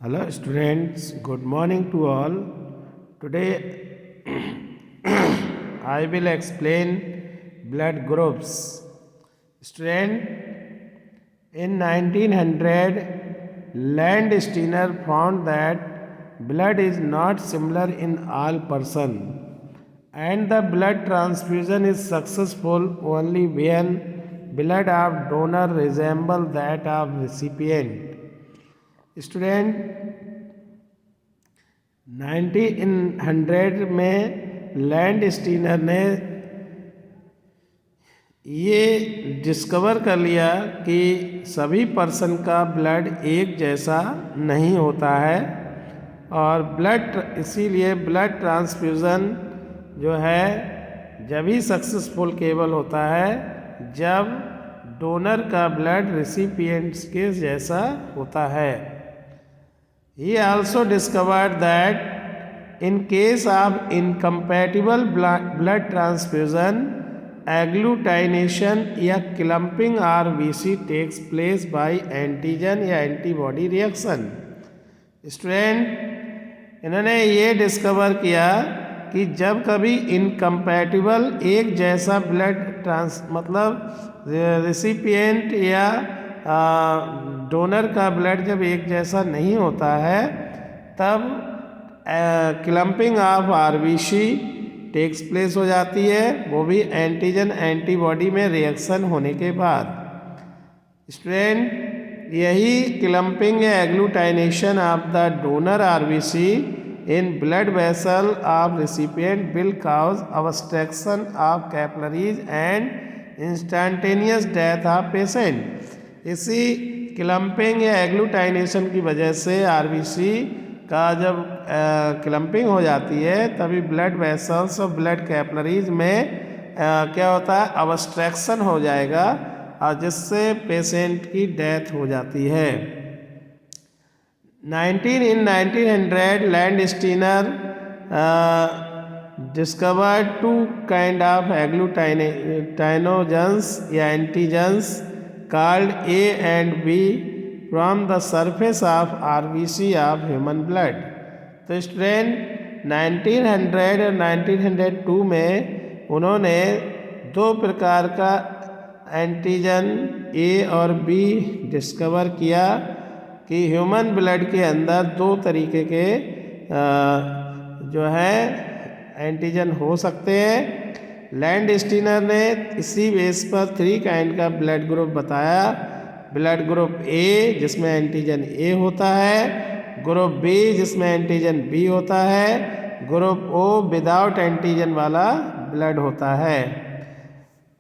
Hello students, good morning to all. Today I will explain blood groups. Student, in 1900 Landsteiner found that blood is not similar in all person and the blood transfusion is successful only when blood of donor resemble that of recipient. Student 1900 में land Steiner ने ये discover कर लिया कि सभी person का blood एक जैसा नहीं होता है और इसीलिए ब्लड ट्रांसफ्यूज़न जो है जब ही सक्सेसफुल केवल होता है जब डोनर का ब्लड रिसिपिएंट्स के जैसा होता है. He also discovered that in case of incompatible blood transfusion, agglutination या clumping RBC takes place by antigen या antibody reaction. स्टूडेंट इन्होंने ये डिस्कवर किया कि जब कभी इनकम्पैटिबल एक जैसा ब्लड मतलब रिसिपिएंट या डोनर का ब्लड जब एक जैसा नहीं होता है तब clumping of RBC takes place हो जाती है, वो भी एंटीजन एंटीबॉडी में रिएक्शन होने के बाद. स्टूडेंट यही क्लम्पिंग या agglutination of the donor RBC in blood vessel of recipient will cause obstruction of capillaries and instantaneous death of patient. इसी क्लम्पिंग या एग्लूटाइनेशन की वजह से आरबीसी का जब क्लम्पिंग हो जाती है तभी ब्लड वेसल्स और ब्लड कैपिलरीज में क्या होता है, ऑब्स्ट्रक्शन हो जाएगा और जिससे पेशेंट की डेथ हो जाती है. 1900 Landsteiner discovered two kind of agglutinogens या antigens called A and B from the surface of RBC of human blood. तो स्टूडेंट 1900 और 1902 में उन्होंने दो प्रकार का एंटीजन A और B डिस्कवर किया कि ह्यूमन ब्लड के अंदर दो तरीके के जो है एंटीजन हो सकते हैं. लैंडस्टीनर ने इसी बेस पर 3 काइंड का ब्लड ग्रुप बताया. ब्लड ग्रुप ए जिसमें एंटीजन ए होता है, ग्रुप बी जिसमें एंटीजन बी होता है, ग्रुप ओ विदाउट एंटीजन वाला ब्लड होता है.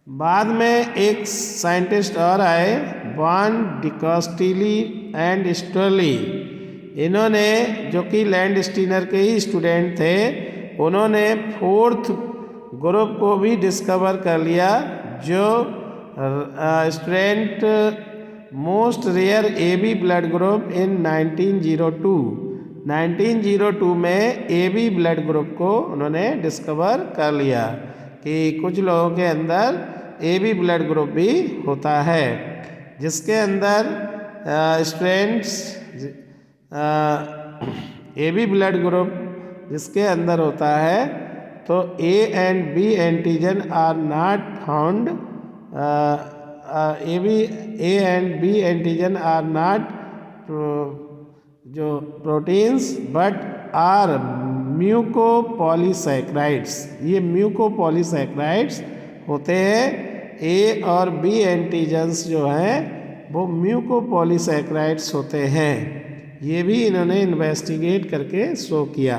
बाद में एक साइंटिस्ट और आए, वॉन डिकॉस्टिली एंड स्टर्ली. इन्होंने जो कि लैंडस्टीनर के ही स्टूडेंट थे, उन्होंने 4th ग्रुप को भी डिस्कवर कर लिया जो student most rare AB blood group in 1902 में AB ब्लड ग्रुप को उन्होंने डिस्कवर कर लिया कि कुछ लोगों के अंदर AB ब्लड ग्रुप भी होता है, जिसके अंदर स्टूडेंट्स AB ब्लड ग्रुप जिसके अंदर होता है तो A and B antigen are not found. A and B antigen are not जो प्रोटीन्स बट आर म्यूकोपॉलीसैकेराइड्स. ये म्यूकोपॉलीसैकेराइड्स होते हैं. A और B एंटीजन्स जो हैं वो म्यूकोपॉलीसैकेराइड्स होते हैं. ये भी इन्होंने इन्वेस्टिगेट करके शो किया.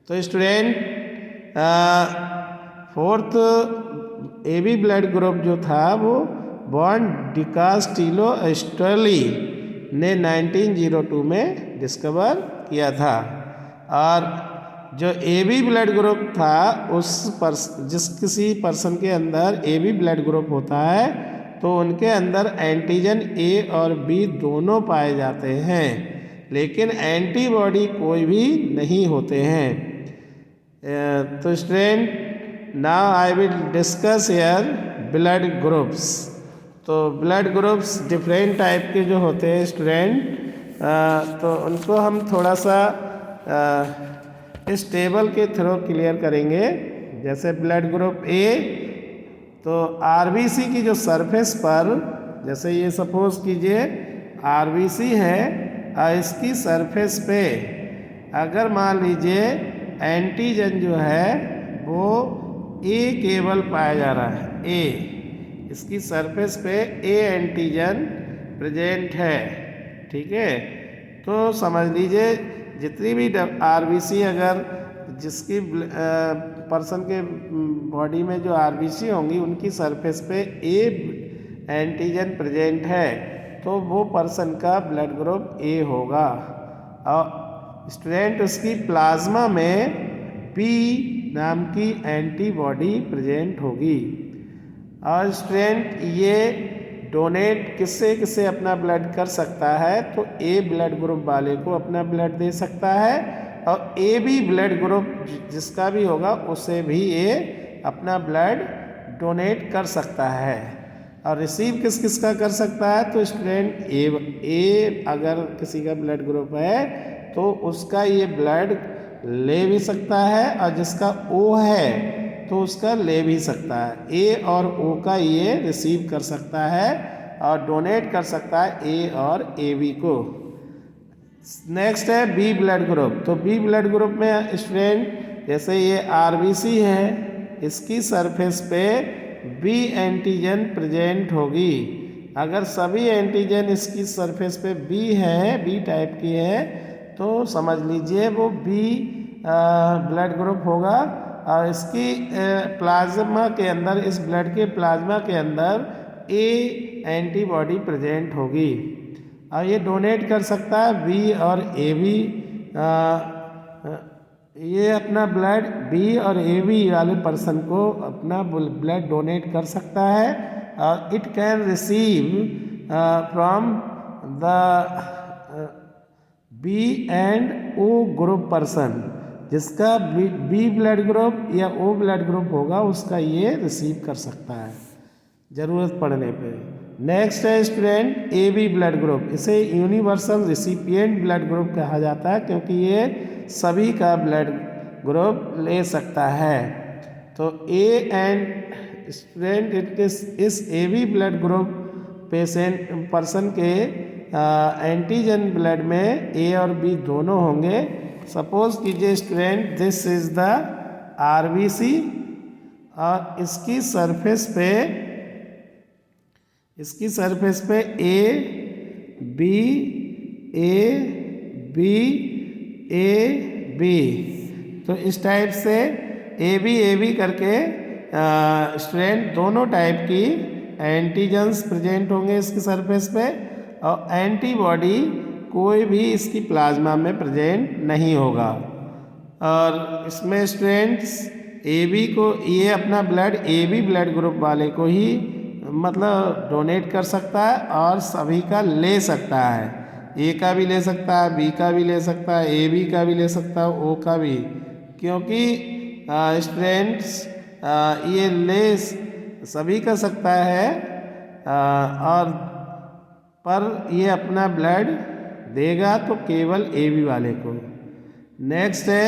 तो student 4th AB blood group जो था वो वॉन डिकॉस्टिलो स्टर्ली ने 1902 में डिस्कवर किया था. और जो AB ब्लड ग्रुप था जिस किसी पर्सन के अंदर AB ब्लड ग्रुप होता है तो उनके अंदर एंटीजन A और B दोनों पाए जाते हैं, लेकिन एंटीबॉडी कोई भी नहीं होते हैं. तो student now I will discuss here blood groups. तो ब्लड ग्रुप्स डिफरेंट टाइप के जो होते हैं स्टूडेंट, तो उनको हम थोड़ा सा इस टेबल के थ्रू क्लियर करेंगे। जैसे ब्लड ग्रुप ए, तो आरबीसी की जो सरफेस पर, जैसे ये सपोज कीजिए आरबीसी है और इसकी सरफेस पे अगर मान लीजिए एंटीजन जो है वो ए केवल पाया जा रहा है, ए, इसकी सरफेस पे ए एंटीजन प्रेजेंट है, ठीक है। तो समझ लीजिए जितनी भी आरबीसी अगर जिसकी पर्सन के बॉडी में जो आरबीसी होंगी उनकी सरफेस पे ए एंटीजन प्रेजेंट है तो वो पर्सन का ब्लड ग्रुप ए होगा। और स्टूडेंट उसकी प्लाज्मा में बी नाम की एंटीबॉडी प्रेजेंट होगी। और स्टूडेंट ये डोनेट किससे किससे अपना ब्लड कर सकता है, तो ए ब्लड ग्रुप वाले को अपना ब्लड दे सकता है और ए बी ब्लड ग्रुप जिसका भी होगा उसे भी ये अपना ब्लड डोनेट कर सकता है। और रिसीव किस किस का कर सकता है, तो स्टूडेंट ए अगर किसी का ब्लड ग्रुप है तो उसका ये ब्लड ले भी सकता है और जिसका ओ है तो उसका ले भी सकता है। ए और ओ का ये रिसीव कर सकता है और डोनेट कर सकता है ए और ए बी को। नेक्स्ट है बी ब्लड ग्रुप। तो बी ब्लड ग्रुप में स्टूडेंट जैसे ये आरबीसी है, इसकी सरफेस पे बी एंटीजन प्रेजेंट होगी। अगर सभी एंटीजन इसकी सरफेस पे बी है, बी टाइप की है, तो समझ लीजिए वो बी ब्लड ग्रुप होगा। और इसकी प्लाज्मा के अंदर, इस ब्लड के प्लाज्मा के अंदर ए एंटीबॉडी प्रेजेंट होगी और ये डोनेट कर सकता है बी और ए बी। ये अपना ब्लड बी और ए बी वाले पर्सन को अपना ब्लड डोनेट कर सकता है और it can receive from the B and O group person. जिसका बी ब्लड ग्रुप या ओ ब्लड ग्रुप होगा उसका ये रिसीव कर सकता है ज़रूरत पड़ने पे। नेक्स्ट है student A B blood group. इसे यूनिवर्सल रिसिपिएंट ब्लड ग्रुप कहा जाता है क्योंकि ये सभी का ब्लड ग्रुप ले सकता है। तो ए एंड स्टूडेंट इस A B blood group person के एंटीजन ब्लड में ए और बी दोनों होंगे। सपोज कीजिए student this is the RBC और इसकी सरफेस पे ए बी तो इस टाइप से ए बी करके स्टूडेंट दोनों टाइप की एंटीजन्स प्रेजेंट होंगे इसकी सरफेस पे और एंटीबॉडी कोई भी इसकी प्लाज्मा में प्रेजेंट नहीं होगा। और इसमें स्टूडेंट्स ए बी को ये अपना blood A B blood group वाले को ही मतलब डोनेट कर सकता है और सभी का ले सकता है। ए का भी ले सकता है, बी का भी ले सकता है, ए बी का भी ले सकता है, ओ का भी, क्योंकि स्टूडेंट्स ये ले सभी कर सकता है और पर ये अपना ब्लड देगा तो केवल ए बी वाले को। नेक्स्ट है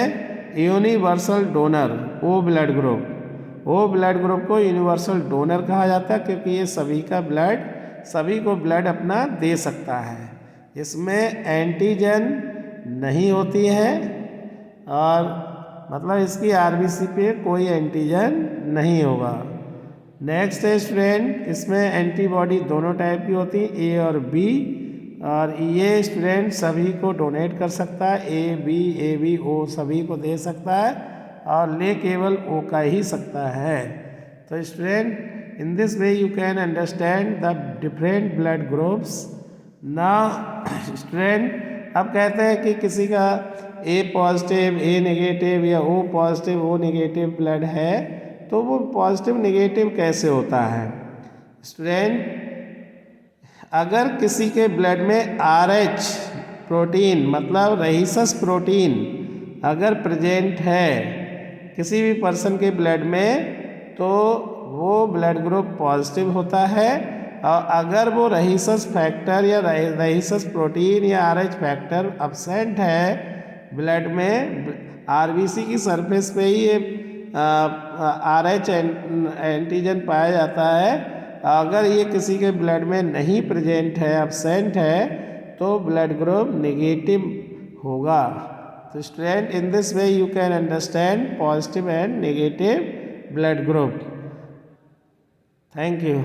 universal donor O blood group. O blood group को यूनिवर्सल डोनर कहा जाता है क्योंकि ये सभी को ब्लड अपना दे सकता है। इसमें एंटीजन नहीं होती है और मतलब इसकी आरबीसी पे कोई एंटीजन नहीं होगा। नेक्स्ट है स्टूडेंट इसमें एंटीबॉडी दोनों टाइप की होती है, ए और बी, और ये स्टूडेंट सभी को डोनेट कर सकता है, ए बी ओ सभी को दे सकता है और ले केवल ओ का ही सकता है। तो student in this way you can understand the different blood groups. ना स्टूडेंट अब कहते हैं कि किसी का ए पॉजिटिव ए नेगेटिव या O positive O negative blood है तो वो पॉजिटिव नेगेटिव कैसे होता है। स्टूडेंट अगर किसी के ब्लड में RH प्रोटीन मतलब रहीसस प्रोटीन अगर प्रेजेंट है किसी भी पर्सन के ब्लड में तो वो ब्लड ग्रुप पॉजिटिव होता है और अगर वो रहीसस फैक्टर या रहीसस प्रोटीन या RH फैक्टर अब्सेंट है ब्लड में, आरबीसी की सरफेस पे ही ये RH एंटीजन पाया जाता है। अगर ये किसी के ब्लड में नहीं प्रेजेंट है, अब्सेंट है, तो ब्लड ग्रुप नेगेटिव होगा। तो student, in this way you can understand positive and negative blood group. Thank you.